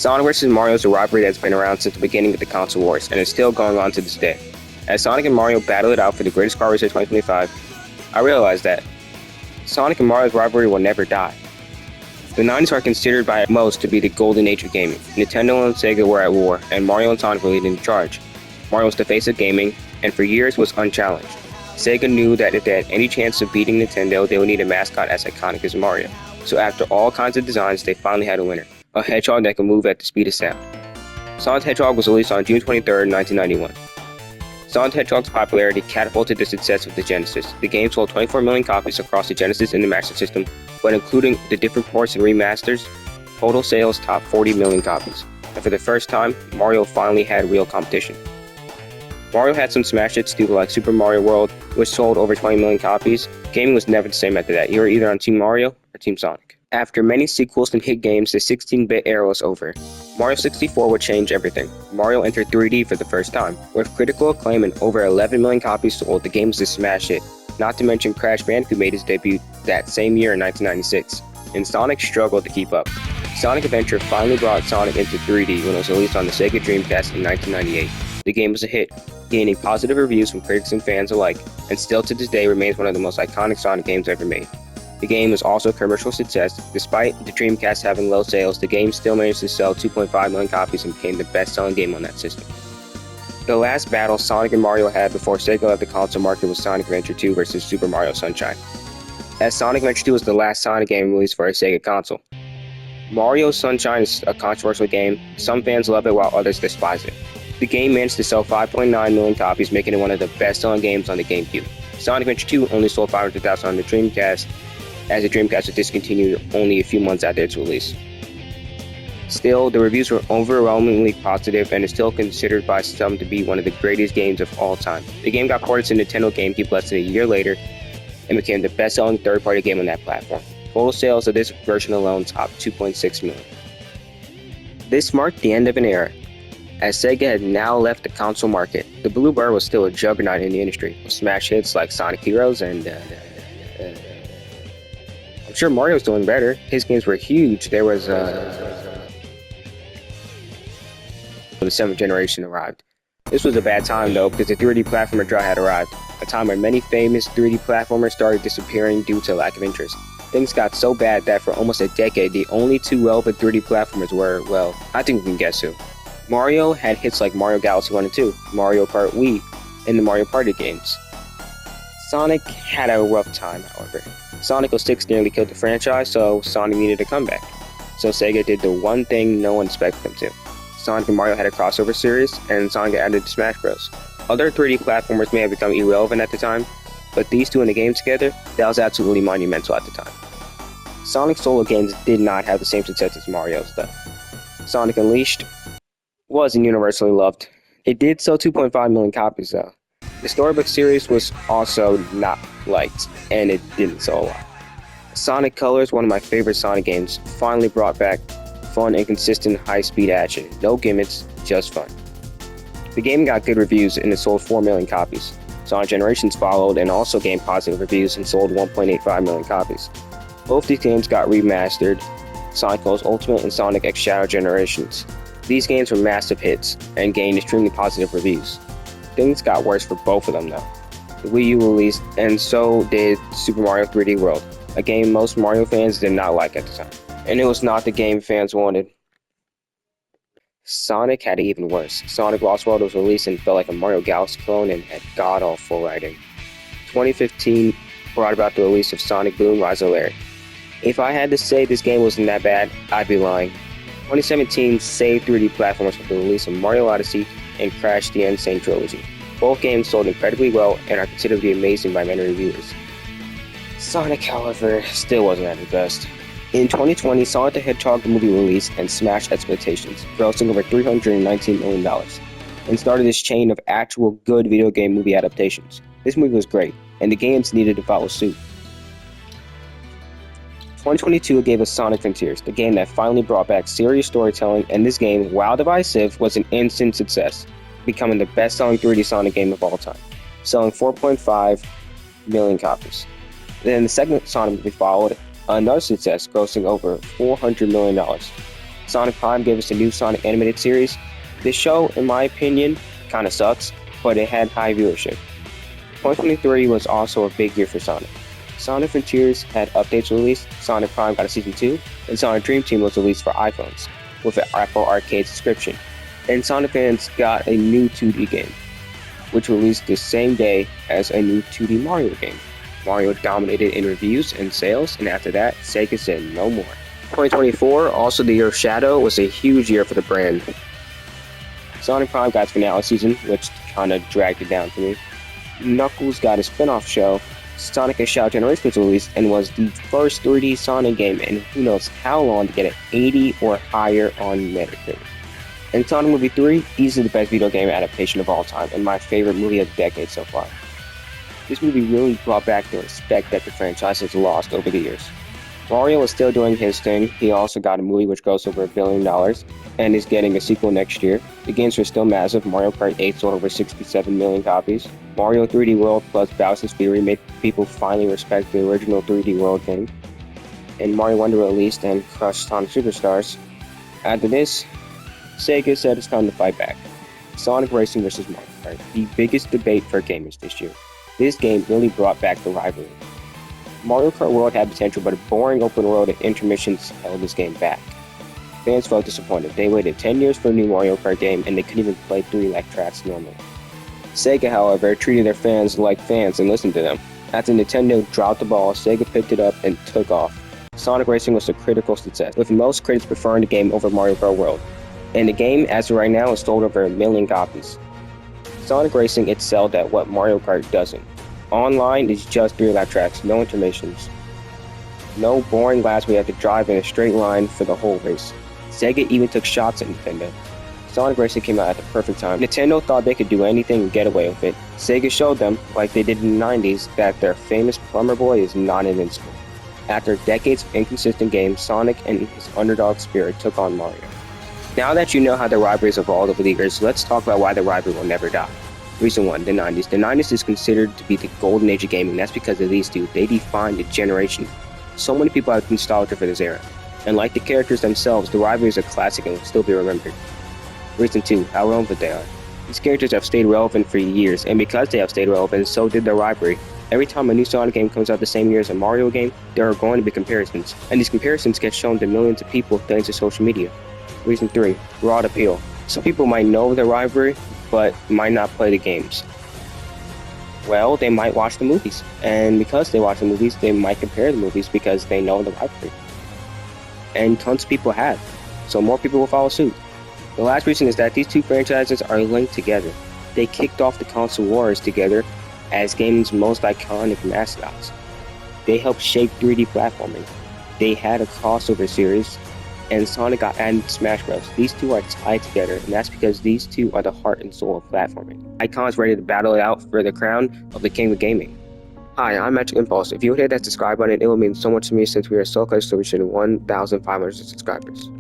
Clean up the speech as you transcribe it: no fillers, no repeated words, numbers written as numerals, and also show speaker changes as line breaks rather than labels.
Sonic vs. Mario is a rivalry that's been around since the beginning of the console wars, and is still going on to this day. As Sonic and Mario battle it out for the greatest car racer of 2025, I realized that Sonic and Mario's rivalry will never die. The 90s are considered by most to be the golden age of gaming. Nintendo and Sega were at war, and Mario and Sonic were leading the charge. Mario was the face of gaming, and for years was unchallenged. Sega knew that if they had any chance of beating Nintendo, they would need a mascot as iconic as Mario. So after all kinds of designs, they finally had a winner. A hedgehog that could move at the speed of sound. Sonic the Hedgehog was released on June 23, 1991. Sonic the Hedgehog's popularity catapulted the success of the Genesis. The game sold 24 million copies across the Genesis and the Master System, but including the different ports and remasters, total sales topped 40 million copies. And for the first time, Mario finally had real competition. Mario had some smash hits too, like Super Mario World, which sold over 20 million copies. Gaming was never the same after that. You were either on Team Mario or Team Sonic. After many sequels and hit games, the 16-bit era was over. Mario 64 would change everything. Mario entered 3D for the first time. With critical acclaim and over 11 million copies sold, the game was a smash hit. Not to mention Crash Bandicoot made his debut that same year in 1996, and Sonic struggled to keep up. Sonic Adventure finally brought Sonic into 3D when it was released on the Sega Dreamcast in 1998. The game was a hit, gaining positive reviews from critics and fans alike, and still to this day remains one of the most iconic Sonic games ever made. The game was also a commercial success. Despite the Dreamcast having low sales, the game still managed to sell 2.5 million copies and became the best-selling game on that system. The last battle Sonic and Mario had before Sega left the console market was Sonic Adventure 2 vs. Super Mario Sunshine, as Sonic Adventure 2 was the last Sonic game released for a Sega console. Mario Sunshine is a controversial game. Some fans love it while others despise it. The game managed to sell 5.9 million copies, making it one of the best-selling games on the GameCube. Sonic Adventure 2 only sold 500,000 on the Dreamcast, as the Dreamcast was discontinued only a few months after its release. Still, the reviews were overwhelmingly positive and is still considered by some to be one of the greatest games of all time. The game got ported to Nintendo GameCube less than a year later and became the best-selling third-party game on that platform. Total sales of this version alone topped 2.6 million. This marked the end of an era, as Sega had now left the console market. The Blue Bird was still a juggernaut in the industry, with smash hits like Sonic Heroes and I'm sure Mario's doing better. His games were huge. There was the 7th generation arrived. This was a bad time though, because the 3D platformer drought had arrived, a time where many famous 3D platformers started disappearing due to lack of interest. Things got so bad that for almost a decade, the only two relevant 3D platformers were, well, I think we can guess who. Mario had hits like Mario Galaxy 1 and 2, Mario Kart Wii, and the Mario Party games. Sonic had a rough time, however. Sonic 06 nearly killed the franchise, so Sonic needed a comeback. So Sega did the one thing no one expected them to. Sonic and Mario had a crossover series, and Sonic added to Smash Bros. Other 3D platformers may have become irrelevant at the time, but these two in a game together, that was absolutely monumental at the time. Sonic solo games did not have the same success as Mario's though. Sonic Unleashed wasn't universally loved. It did sell 2.5 million copies though. The Storybook series was also not liked, and it didn't sell a lot. Sonic Colors, one of my favorite Sonic games, finally brought back fun and consistent high-speed action. No gimmicks, just fun. The game got good reviews and it sold 4 million copies. Sonic Generations followed and also gained positive reviews and sold 1.85 million copies. Both these games got remastered, Sonic Colors Ultimate and Sonic X Shadow Generations. These games were massive hits and gained extremely positive reviews. Things got worse for both of them though. The Wii U released, and so did Super Mario 3D World, a game most Mario fans did not like at the time. And it was not the game fans wanted. Sonic had it even worse. Sonic Lost World was released and felt like a Mario Galaxy clone and had god-awful writing. 2015 brought about the release of Sonic Boom Rise of Larry. If I had to say this game wasn't that bad, I'd be lying. 2017 saved 3D platformers with the release of Mario Odyssey and Crash the N. Sane Trilogy. Both games sold incredibly well and are considered to be amazing by many reviewers. Sonic, however, still wasn't at its best. In 2020, Sonic the Hedgehog the movie released and smashed expectations, grossing over $319 million, and started this chain of actual good video game movie adaptations. This movie was great, and the games needed to follow suit. 2022 gave us Sonic Frontiers, the game that finally brought back serious storytelling, and this game, while divisive, was an instant success, becoming the best-selling 3D Sonic game of all time, selling 4.5 million copies. Then the second Sonic movie followed, another success, grossing over $400 million. Sonic Prime gave us a new Sonic animated series. This show, in my opinion, kinda sucks, but it had high viewership. 2023 was also a big year for Sonic. Sonic Frontiers had updates released, Sonic Prime got a Season 2, and Sonic Dream Team was released for iPhones, with an Apple Arcade subscription. And Sonic fans got a new 2D game, which released the same day as a new 2D Mario game. Mario dominated in reviews and sales, and after that, Sega said no more. 2024, also the year of Shadow, was a huge year for the brand. Sonic Prime got its finale season, which kinda dragged it down for me. Knuckles got a spin-off show. Sonic and Shadow Generation was released and was the first 3D Sonic game in who knows how long to get an 80 or higher on Metacritic. And Sonic Movie 3, easily the best video game adaptation of all time, and my favorite movie of the decade so far. This movie really brought back the respect that the franchise has lost over the years. Mario is still doing his thing. He also got a movie which grossed over $1 billion, and is getting a sequel next year. The games are still massive. Mario Kart 8 sold over 67 million copies. Mario 3D World plus Bowser's Fury made people finally respect the original 3D World game. And Mario Wonder released and crushed Sonic Superstars. After this, Sega said it's time to fight back. Sonic Racing vs. Mario Kart, the biggest debate for gamers this year. This game really brought back the rivalry. Mario Kart World had potential, but a boring open world and intermissions held this game back. Fans felt disappointed. They waited 10 years for a new Mario Kart game, and they couldn't even play 3-lap tracks normally. Sega, however, treated their fans like fans and listened to them. After Nintendo dropped the ball, Sega picked it up and took off. Sonic Racing was a critical success, with most critics preferring the game over Mario Kart World. And the game, as of right now, has sold over 1 million copies. Sonic Racing excelled at what Mario Kart doesn't. Online is just 3-lap tracks, no intermissions. No boring laps where you have to drive in a straight line for the whole race. Sega even took shots at Nintendo. Sonic Racing came out at the perfect time. Nintendo thought they could do anything and get away with it. Sega showed them, like they did in the 90s, that their famous plumber boy is not invincible. After decades of inconsistent games, Sonic and his underdog spirit took on Mario. Now that you know how the rivalries evolved over the years, let's talk about why the rivalry will never die. Reason 1, the 90s. The 90s is considered to be the golden age of gaming. That's because of these two. They defined the generation. So many people have nostalgia for this era. And like the characters themselves, the rivalries are classic and will still be remembered. Reason 2, how relevant they are. These characters have stayed relevant for years, and because they have stayed relevant, so did their rivalry. Every time a new Sonic game comes out the same year as a Mario game, there are going to be comparisons. And these comparisons get shown to millions of people thanks to social media. Reason 3, broad appeal. Some people might know the rivalry, but might not play the games. Well, they might watch the movies, and because they watch the movies, they might compare the movies because they know the rivalry. And tons of people have, so more people will follow suit. The last reason is that these two franchises are linked together. They kicked off the console wars together as gaming's most iconic mascots. They helped shape 3D platforming. They had a crossover series, and Sonic got added to Smash Bros. These two are tied together, and that's because these two are the heart and soul of platforming. Icons ready to battle it out for the crown of the king of gaming. Hi, I'm MagicImpulse. If you would hit that subscribe button, it will mean so much to me since we are so close to reaching 1,500 subscribers.